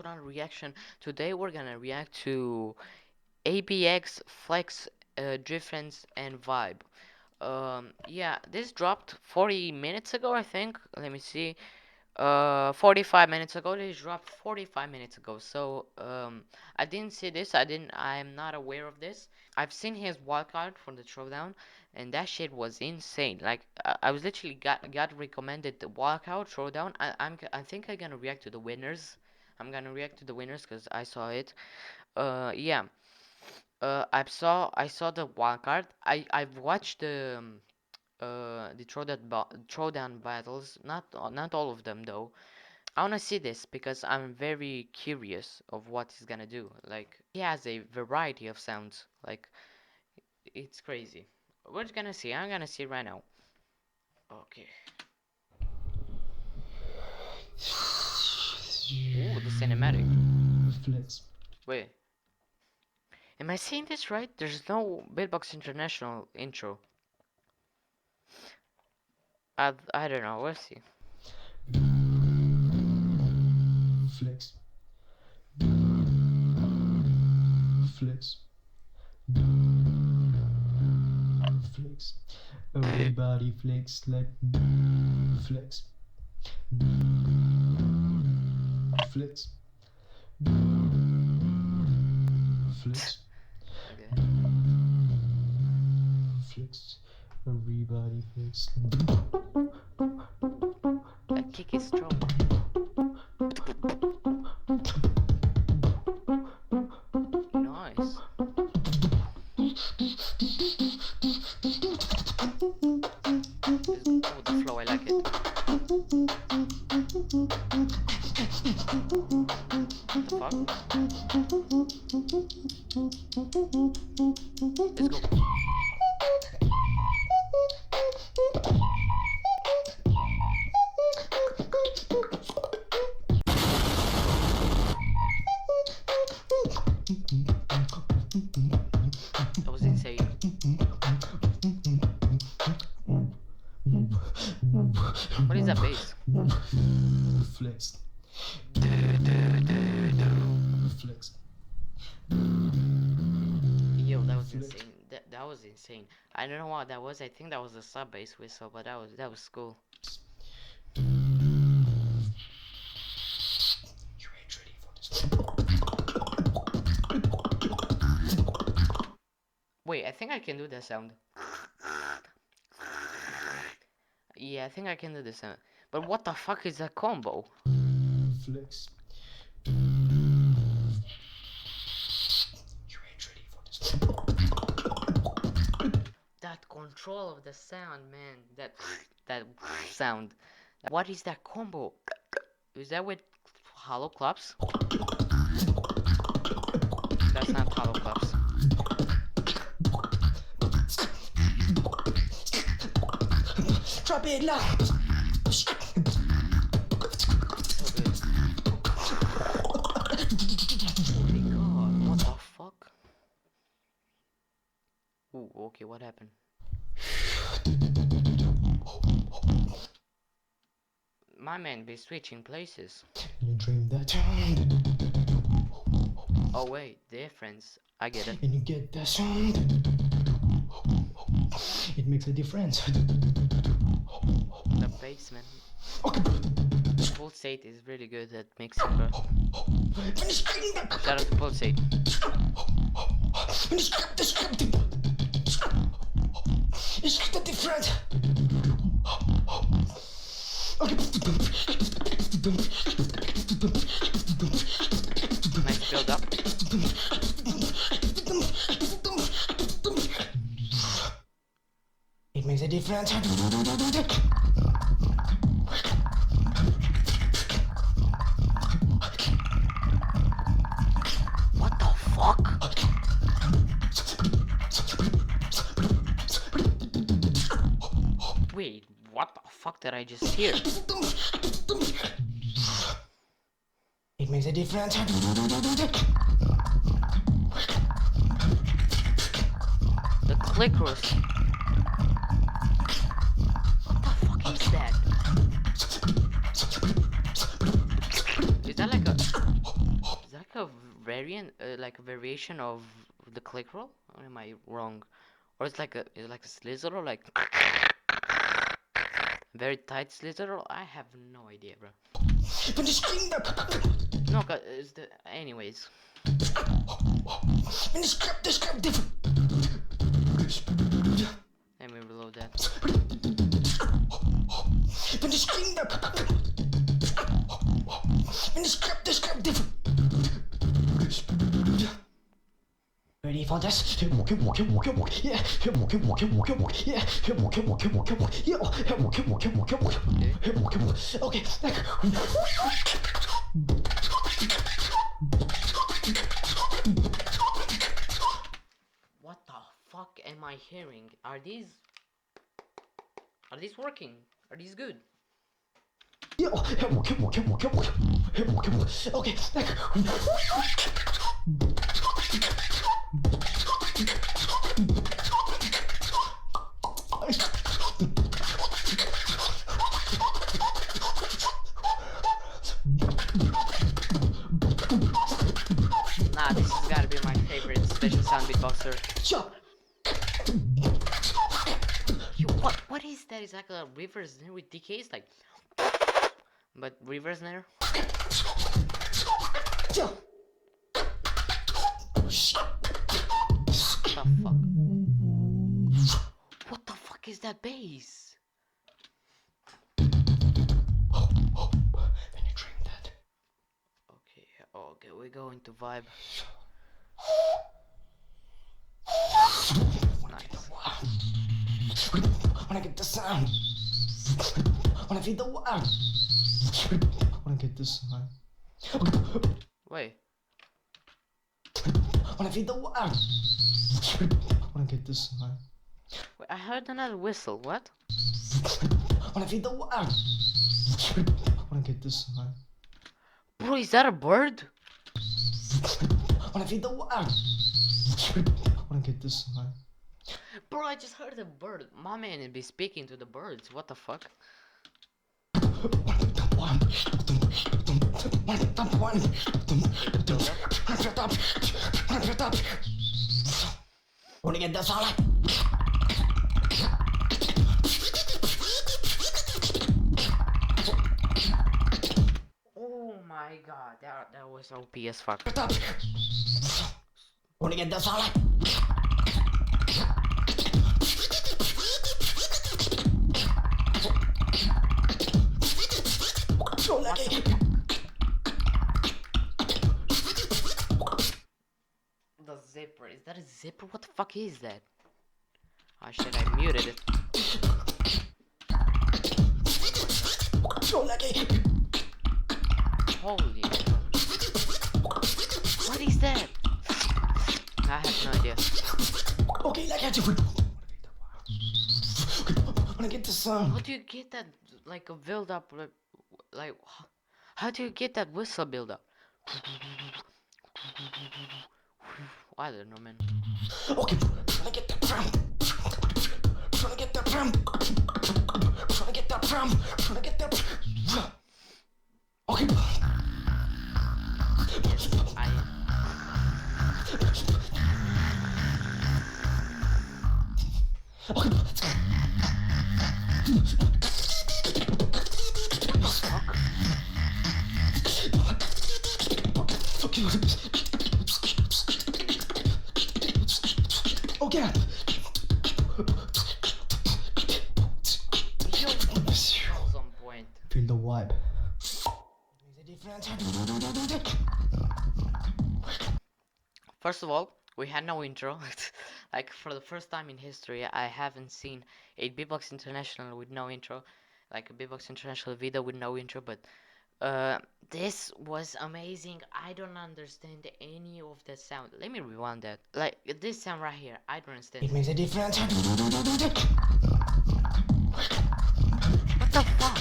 to another reaction. Today we're gonna react to ABX Flex Difference and Vibe. Yeah, this dropped 40 minutes ago, I think. Let me see. 45 minutes ago. This dropped 45 minutes ago. So, I didn't see this. I'm not aware of this. I've seen his wildcard from the throwdown, and that shit was insane. Like, I was literally got recommended the wildcard throwdown. I think I'm gonna react to the winners. I'm gonna react to the winners because I saw it. Yeah. I saw the wildcard. I've watched the throwdown battles. Not all of them though. I wanna see this because I'm very curious of what he's gonna do. Like, he has a variety of sounds. Like, it's crazy. We're gonna see. I'm gonna see right now. Okay. Ooh, the cinematic. Flex. Wait. Am I saying this right? There's no Beatbox International intro. I don't know. We'll see. Flex. Flex. Flex. Everybody flex like flex. Flex. Flex. Okay. Flex. Everybody flex. That kick is strong. Nice. Oh, the flow, I like it. The fuck? Let's go. That was insane. What is that bass? Flex. Flex. Yo, that was insane. That was insane. I don't know what that was. I think that was a sub bass whistle, but that was cool. You ain't ready for this. Wait, I think I can do that sound. Yeah, I think I can do this sound. But what the fuck is that combo? Flex. You ain't ready for this. That control of the sound, man. That sound. What is that combo? Is that with hollow claps? That's not hollow claps. Drop it loud. Holy god, what the fuck? Ooh, okay, what happened? My man be switching places. You dream that. Oh wait, difference. I get it. And you get that sound. It makes a difference. The basement. The Pulsate is really good at mixing, bro. Shout out to Pulsate. It's the difference. Nice build up. It makes a difference. What the fuck? Wait, what the fuck did I just hear? It makes a difference. The clickers. What the fuck is that? Is that like a... a variant, like a variation of the click roll? Or am I wrong? Or it's like a slither roll, like very tight slither roll? I have no idea, bro. When you scream that. No, cause it's the anyways. When you scrap different. Let me reload that. When you scream that. When you scrap different. Ready for this? Yeah. Yeah. Okay. What the fuck am I hearing? Are these working? Are these good? Yeah. Okay. Nah, this has gotta be my favorite special sound beatboxer. Yo, what is that? It's like a reverse snare with DKs, like, but reverse snare. What the fuck? What the fuck is that bass? Penetrating that. Okay, okay, we're going to vibe. Nice. Wanna get the sound. Wanna feel the wow. Wanna get the sound. Wait, Wanna feel the wow. Wanna get the sound. I heard another whistle. What? Wanna feel the wow. Wanna get the sound. Bro, is that a bird? Wanna feel the wow. Wanna get the sound. Bro, I just heard a bird. My man would be speaking to the birds. What the fuck? Wanna get the sound. Oh my god, that was OP as fuck. Wanna get the sound. The zipper. Is that a zipper? What the fuck is that? Oh shit, I muted it. Holy. What is that? I have no idea. Okay, like I do. Wanna get the sound. How do you get that, like a build up, like how do you get that whistle build up? I don't know, man. Okay, wanna get the drum. Wanna get the drum. Wanna get the drum. Wanna get the. Okay. Yes, I am. Okay. Okay. Yo, that was on point. Feel the vibe. First of all, we had no intro. Like for the first time in history, I haven't seen a Beatbox International with no intro, like a Beatbox International video with no intro. But this was amazing. I don't understand any of the sound. Let me rewind that. Like this sound right here, I don't understand. It makes a difference. What the fuck?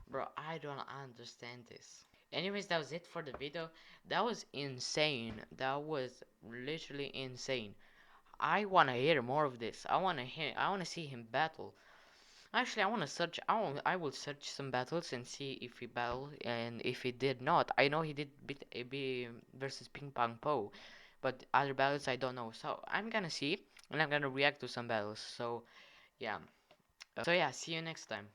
Bro, I don't understand this. Anyways, that was it for the video. That was insane. That was literally insane. I wanna hear more of this. I wanna see him battle. Actually, I want to search. I will search some battles and see if he battled, and if he did not, I know he did beat AB versus Ping Pong Po, but other battles I don't know. So I'm gonna see, and I'm gonna react to some battles. So yeah. So yeah, see you next time.